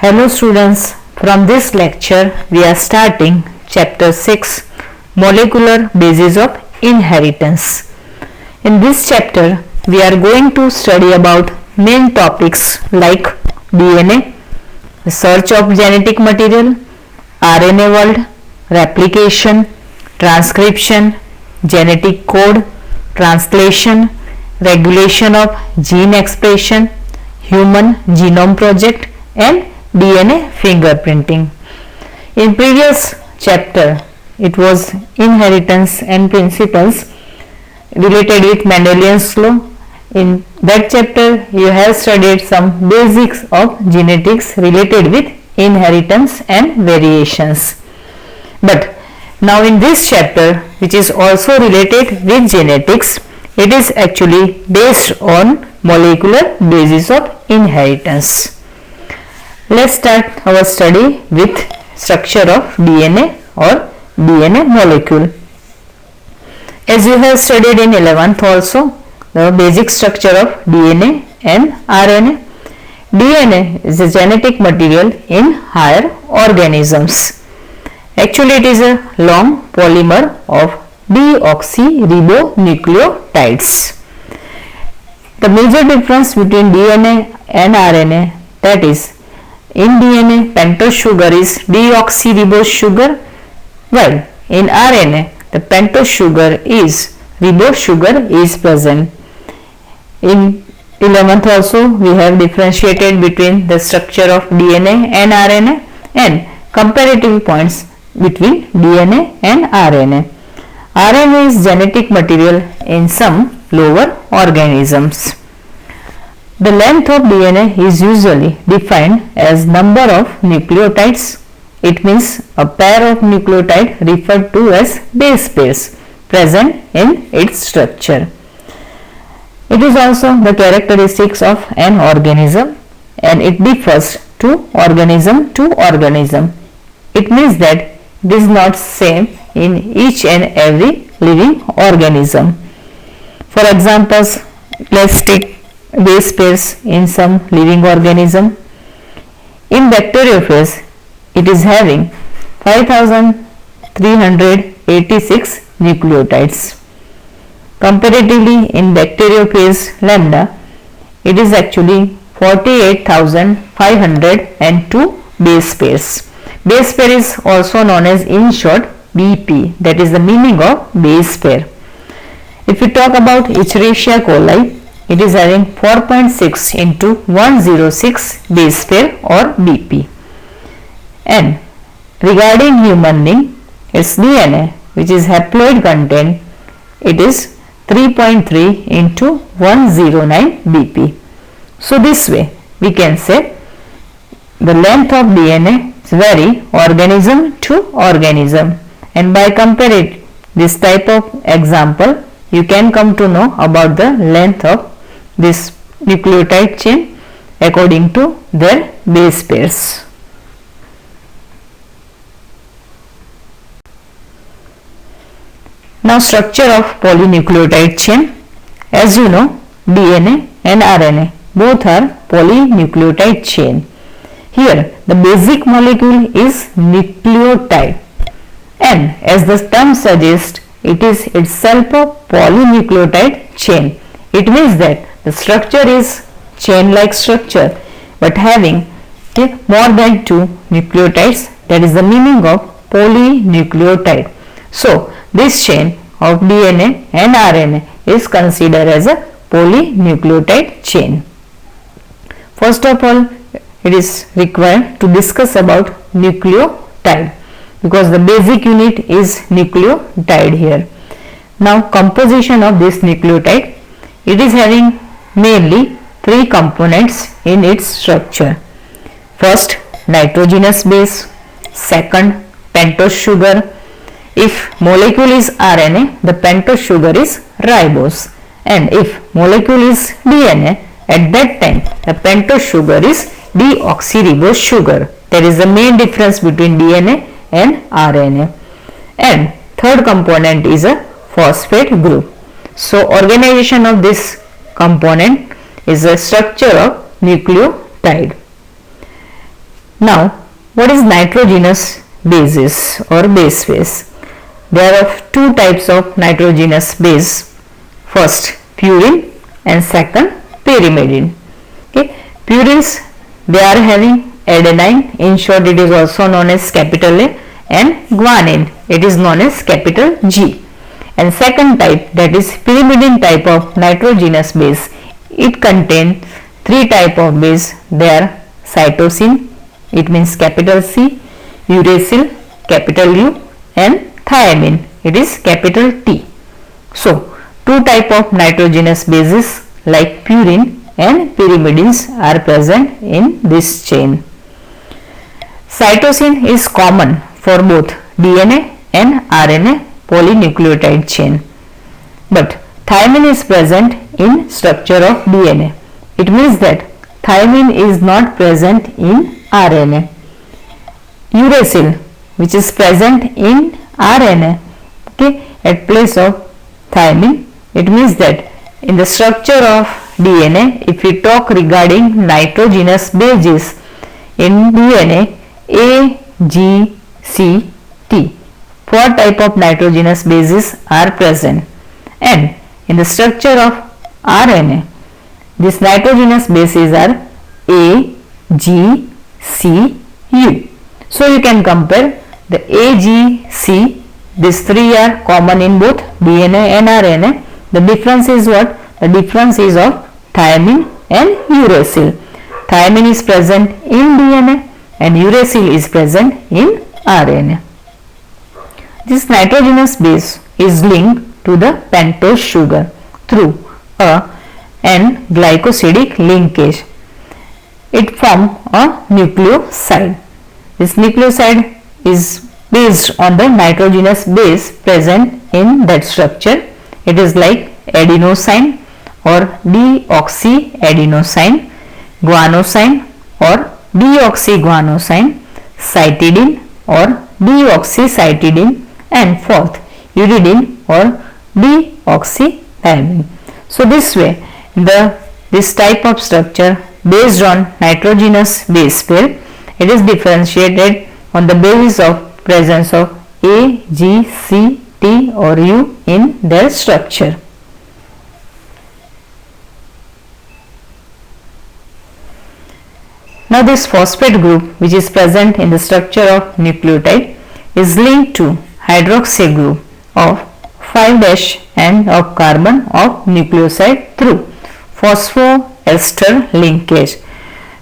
Hello students, from this lecture we are starting chapter 6 Molecular Basis of Inheritance. In this chapter we are going to study about main topics like DNA, the search of genetic material, RNA world, replication, transcription, genetic code, translation, regulation of gene expression, human genome project and DNA fingerprinting. In previous chapter it was inheritance and principles related with Mendelian's law. In that chapter you have studied some basics of genetics related with inheritance and variations. But now in this chapter, which is also related with genetics, it is actually based on molecular basis of inheritance. Let's start our study with structure of DNA or DNA molecule. As you have studied in 11th also, the basic structure of DNA and RNA. DNA is a genetic material in higher organisms. Actually it is a long polymer of deoxyribonucleotides. The major difference between DNA and RNA, that is, in DNA pentose sugar is deoxyribose sugar, while in RNA the pentose sugar is ribose sugar is present. In 11th also we have differentiated between the structure of DNA and RNA and comparative points between DNA and RNA. RNA is genetic material in some lower organisms. The length of DNA is usually defined as number of nucleotides. It means a pair of nucleotide referred to as base pairs present in its structure. It is also the characteristics of an organism and it differs to organism. It means that it is not same in each and every living organism. For examples, let's take base pairs in some living organism. In bacteriophage, it is having 5386 nucleotides. Comparatively, in bacteriophage lambda, it is actually 48502 base pairs. Base pair is also known as, in short, BP, that is the meaning of base pair. If we talk about Escherichia coli, it is having 4.6 into 106 base pair or BP. And regarding human being, its DNA, which is haploid content, it is 3.3 into 109 BP. So this way we can say the length of DNA is vary organism to organism, and by comparing this type of example you can come to know about the length of this nucleotide chain according to their base pairs. Now structure of polynucleotide chain. As you know, DNA and RNA both are polynucleotide chain. Here the basic molecule is nucleotide, and as the term suggests, it is itself a polynucleotide chain. It means that the structure is chain-like structure but having more than 2 nucleotides, that is the meaning of polynucleotide. So this chain of DNA and RNA is considered as a polynucleotide chain. First of all, it is required to discuss about nucleotide because the basic unit is nucleotide here. Now composition of this nucleotide, it is having mainly 3 components in its structure. First, nitrogenous base. Second, pentose sugar. If molecule is RNA, the pentose sugar is ribose, and if molecule is DNA, at that time the pentose sugar is deoxyribose sugar. There is the main difference between DNA and RNA. And third component is a phosphate group. So organization of this component is a structure of nucleotide. Now, what is nitrogenous bases or base phase? There are two types of nitrogenous base. First, purine and second, pyrimidine. Okay, purines, they are having adenine, in short it is also known as capital A, and guanine, it is known as capital G. And second type, that is pyrimidine type of nitrogenous base, it contains three type of base. They are cytosine, it means capital C, uracil, capital U, and thiamine, it is capital T. So two type of nitrogenous bases like purine and pyrimidines are present in this chain. Cytosine is common for both DNA and RNA polynucleotide chain, but thiamine is present in structure of DNA. It means that thiamine is not present in RNA. Uracil, which is present in RNA, okay, at place of thiamine, it means that in the structure of DNA, if we talk regarding nitrogenous bases in DNA, A, G, C, T, four type of nitrogenous bases are present, and in the structure of RNA, these nitrogenous bases are A, G, C, U. So you can compare the A, G, C, these three are common in both DNA and RNA. The difference is what? The difference is of thiamine and uracil. Thiamine is present in DNA and uracil is present in RNA. This nitrogenous base is linked to the pentose sugar through a N-glycosidic linkage. It forms a nucleoside. This nucleoside is based on the nitrogenous base present in that structure. It is like adenosine or deoxyadenosine, guanosine or deoxyguanosine, cytidine or deoxycytidine, and fourth, uridine or deoxythymine. So this way, this type of structure based on nitrogenous base pair, it is differentiated on the basis of presence of A, G, C, T or U in their structure. Now this phosphate group, which is present in the structure of nucleotide, is linked to hydroxy group of 5' end of carbon of nucleoside through phosphoester linkage.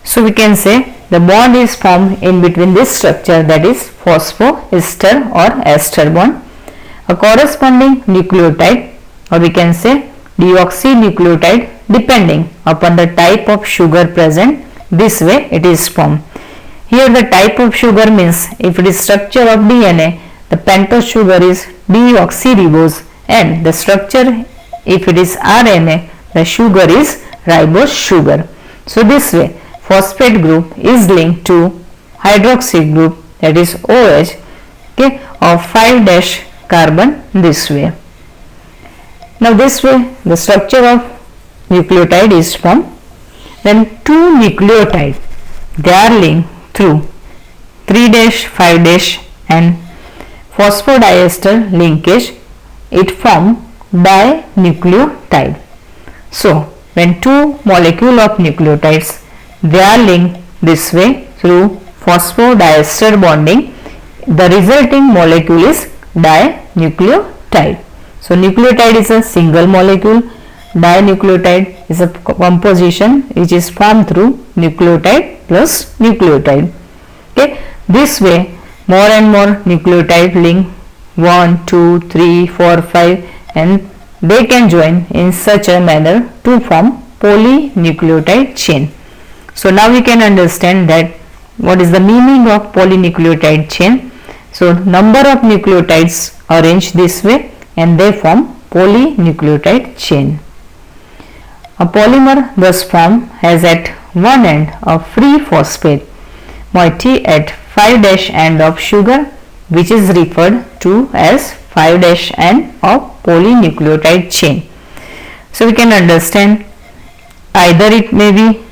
So we can say the bond is formed in between this structure, that is phosphoester or ester bond. A corresponding nucleotide, or we can say deoxynucleotide, depending upon the type of sugar present, this way it is formed. Here the type of sugar means if it is structure of DNA, the pentose sugar is deoxyribose, and the structure if it is RNA, the sugar is ribose sugar. So this way phosphate group is linked to hydroxy group, that is OH, okay, of 5' carbon this way. Now this way the structure of nucleotide is formed. Then two nucleotides, they are linked through 3', 5' and phosphodiester linkage. It forms dinucleotide. So when two molecule of nucleotides, they are linked this way through phosphodiester bonding, the resulting molecule is dinucleotide. So nucleotide is a single molecule, dinucleotide is a composition which is formed through nucleotide plus nucleotide. Okay, this way more and more nucleotide link 1, 2, 3, 4, 5 and they can join in such a manner to form polynucleotide chain. So now we can understand that what is the meaning of polynucleotide chain. So number of nucleotides arranged this way and they form polynucleotide chain. A polymer thus formed has at one end a free phosphate moiety at 5' end of sugar, which is referred to as 5' end of polynucleotide chain. So we can understand either it may be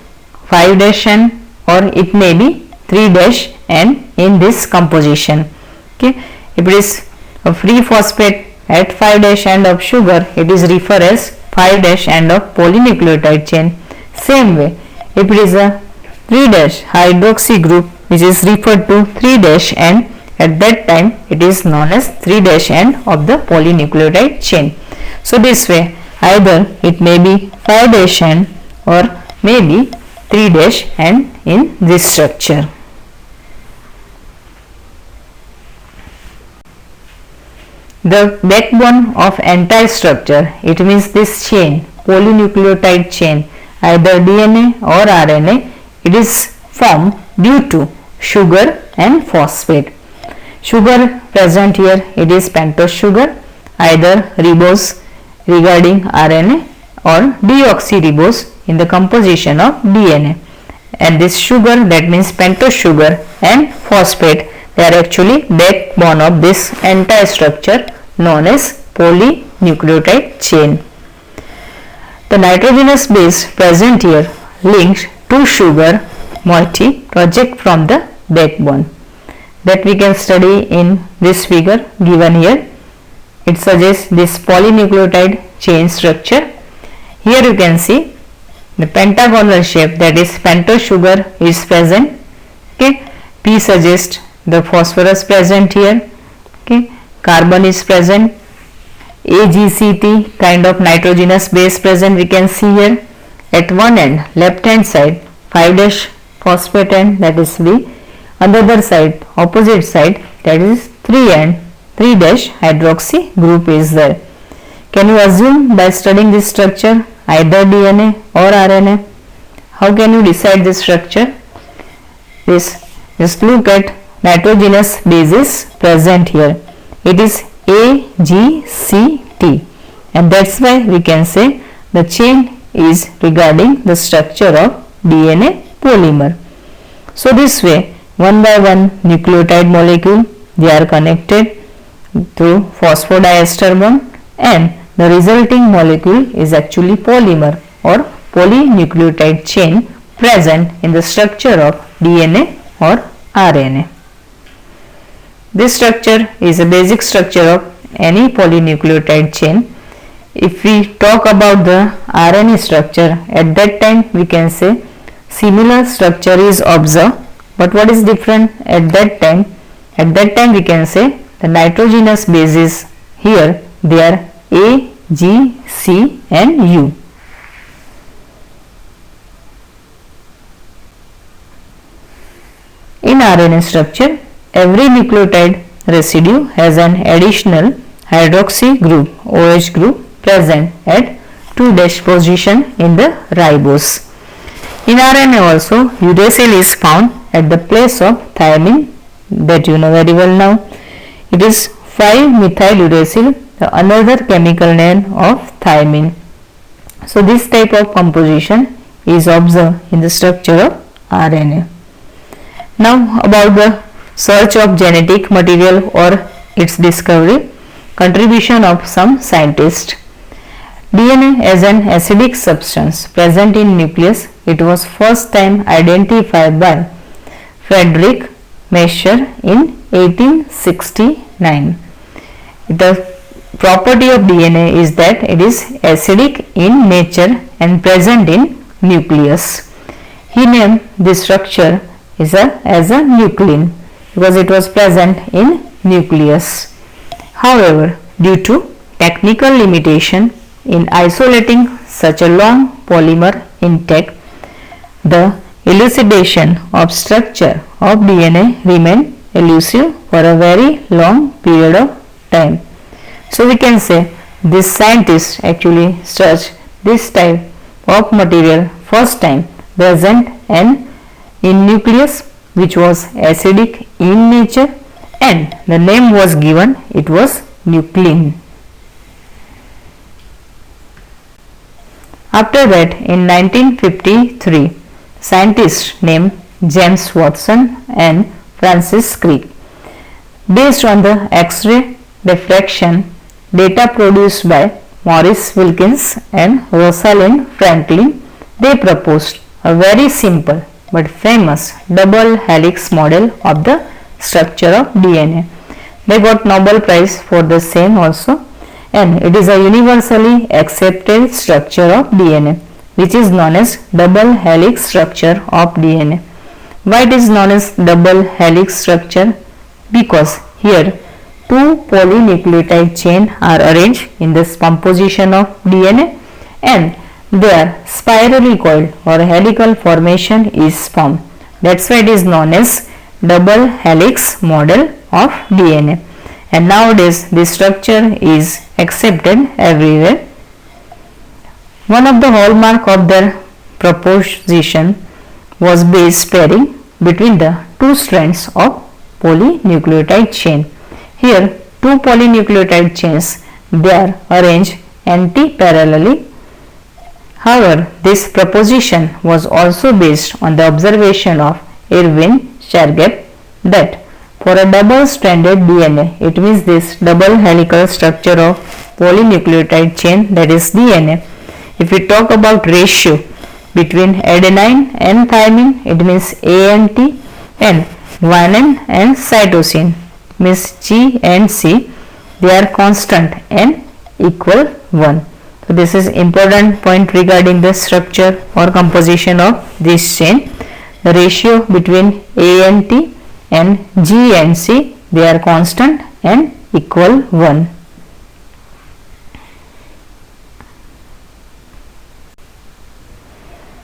5' end or it may be 3' N in this composition. Okay, if it is a free phosphate at 5' end of sugar, it is referred as 5' end of polynucleotide chain. Same way, if it is a 3' hydroxy group which is referred to 3' end, at that time it is known as 3' end of the polynucleotide chain. So this way, either it may be 5' end or maybe 3' end in this structure. The backbone of entire structure, it means this chain, polynucleotide chain, either DNA or RNA, it is formed due to sugar and phosphate. Sugar present here, it is pentose sugar, either ribose regarding RNA or deoxyribose in the composition of DNA. And this sugar, that means pentose sugar and phosphate, they are actually backbone of this entire structure known as polynucleotide chain. The nitrogenous base present here linked to sugar moiety project from the backbone, that we can study in this figure given here. It suggests this polynucleotide chain structure. Here you can see the pentagonal shape, that is pentose sugar is present. Okay, P suggests the phosphorus present here. Okay, carbon is present, AgCT kind of nitrogenous base present we can see here. At one end, left hand side, 5' phosphate end, that is B. On the other side, opposite side, that is 3 end, 3' hydroxy group is there. Can you assume by studying this structure either DNA or RNA? How can you decide this structure? Just look at nitrogenous bases present here. It is AgCT, and that's why we can say the chain is regarding the structure of DNA polymer. So this way, one by one nucleotide molecule, they are connected through phosphodiester bond, and the resulting molecule is actually polymer or polynucleotide chain present in the structure of DNA or RNA. This structure is a basic structure of any polynucleotide chain. If we talk about the RNA structure, at that time we can say similar structure is observed, but what is different at that time? At that time we can say the nitrogenous bases here, they are A, G, C and U. In RNA structure, every nucleotide residue has an additional hydroxy group, OH group present at 2' position in the ribose. In RNA also, uracil is found at the place of thymine, that you know very well now. It is 5-methyluracil, another chemical name of thymine. So this type of composition is observed in the structure of RNA. Now about the search of genetic material or its discovery, contribution of some scientists. DNA as an acidic substance present in nucleus, it was first time identified by Frederick Mesher in 1869. The property of DNA is that it is acidic in nature and present in nucleus. He named this structure as a nuclein because it was present in nucleus. However, due to technical limitation in isolating such a long polymer intact, the elucidation of structure of DNA remained elusive for a very long period of time. So we can say this scientist actually searched this type of material first time present and in nucleus, which was acidic in nature, and the name was given, it was nuclein. After that, in 1953, scientists named James Watson and Francis Crick, based on the X-ray diffraction data produced by Maurice Wilkins and Rosalind Franklin, they proposed a very simple but famous double helix model of the structure of DNA. They got Nobel Prize for the same also, and it is a universally accepted structure of DNA, which is known as double helix structure of DNA. Why it is known as double helix structure? Because here two polynucleotide chain are arranged in this composition of DNA, and their spirally coiled or helical formation is formed. That's why it is known as double helix model of DNA, and nowadays this structure is accepted everywhere. One of the hallmark of their proposition was base pairing between the two strands of polynucleotide chain. Here two polynucleotide chains, they are arranged anti-parallelly. However, this proposition was also based on the observation of Irwin Chargaff that for a double-stranded DNA, it means this double helical structure of polynucleotide chain, that is DNA. If we talk about ratio between adenine and thymine, it means ANT, and guanine and cytosine means G and C, they are constant and equal 1. So this is important point regarding the structure or composition of this chain. The ratio between ANT and G and C, they are constant and equal 1.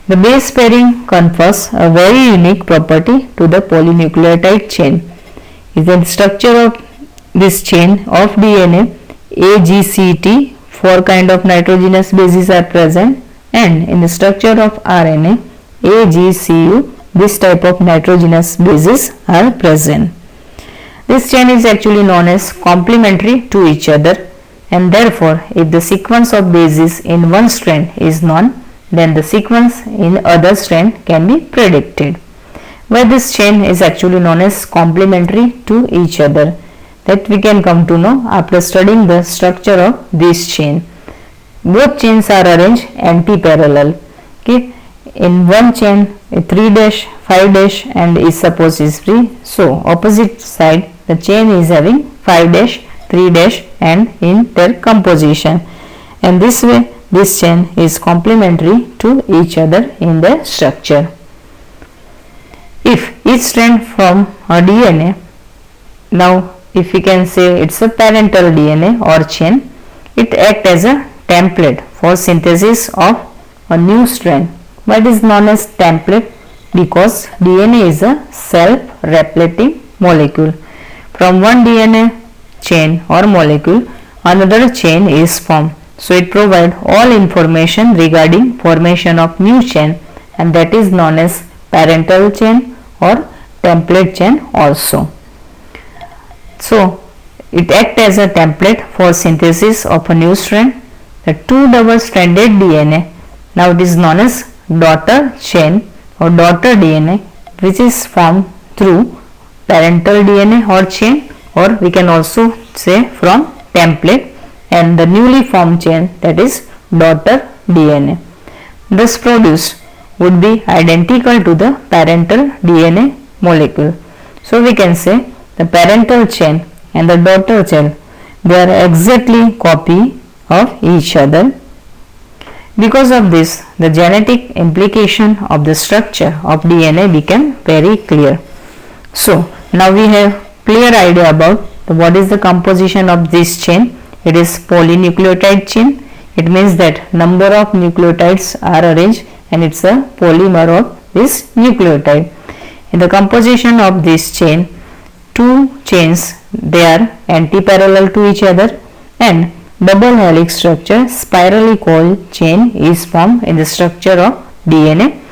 The base pairing confers a very unique property to the polynucleotide chain. In the structure of this chain of DNA, AGCT, 4 kind of nitrogenous bases are present, and in the structure of RNA, AGCU, this type of nitrogenous bases are present. This chain is actually known as complementary to each other, and therefore if the sequence of bases in one strand is known, then the sequence in other strand can be predicted. Why this chain is actually known as complementary to each other, that we can come to know after studying the structure of this chain. Both chains are arranged anti-parallel. Okay, in one chain 3 5 and is suppose is free, so opposite side the chain is having 5 3 and in their composition, and this way this chain is complementary to each other in their structure. If each strand from a DNA, now if we can say it's a parental DNA or chain, it acts as a template for synthesis of a new strand. Why it is known as template? Because DNA is a self-replicating molecule. From one DNA chain or molecule, another chain is formed. So it provides all information regarding formation of new chain, and that is known as parental chain or template chain also. So it acts as a template for synthesis of a new strand. The two double-stranded DNA, now it is known as daughter chain or daughter DNA, which is formed through parental DNA or chain, or we can also say from template, and the newly formed chain, that is daughter DNA, thus produced would be identical to the parental DNA molecule. So we can say the parental chain and the daughter chain, they are exactly copy of each other. Because of this, the genetic implication of the structure of DNA became very clear. So now we have clear idea about what is the composition of this chain. It is polynucleotide chain. It means that number of nucleotides are arranged, and it's a polymer of this nucleotide. In the composition of this chain, two chains, they are anti-parallel to each other, and double helix structure, spirally coiled chain is formed in the structure of DNA.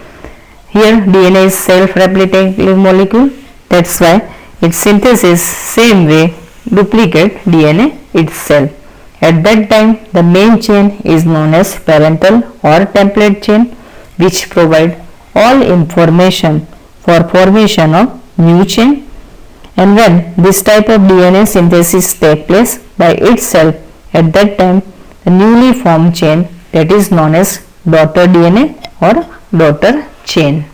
Here DNA is self-replicating molecule, that's why its synthesis same way duplicate DNA itself. At that time the main chain is known as parental or template chain, which provide all information for formation of new chain, and when this type of DNA synthesis take place by itself, at that time the newly formed chain, that is known as daughter DNA or daughter chain.